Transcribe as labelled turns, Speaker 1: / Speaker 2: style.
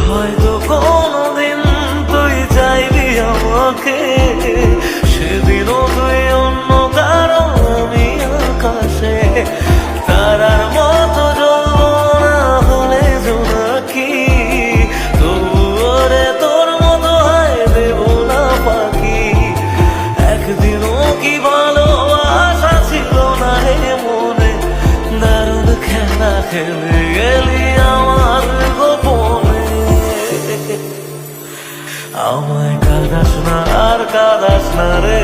Speaker 1: হয়তো কোনদিন তুই চাইবি আমাকে, সেদিনও তুই অন্য কারো আমি আকাশে। তারার মতো জ্বলবো না হলে জোনাকি, তবুও রে তোর মতো হয় দেব না পাখি। একদিনও কি ভালোবাসা ছিল না রে মনে, দারুণ খেলা খেলে গেলি আমার গোপনে। আমায় কাঁদাস না আর কাঁদাস না রে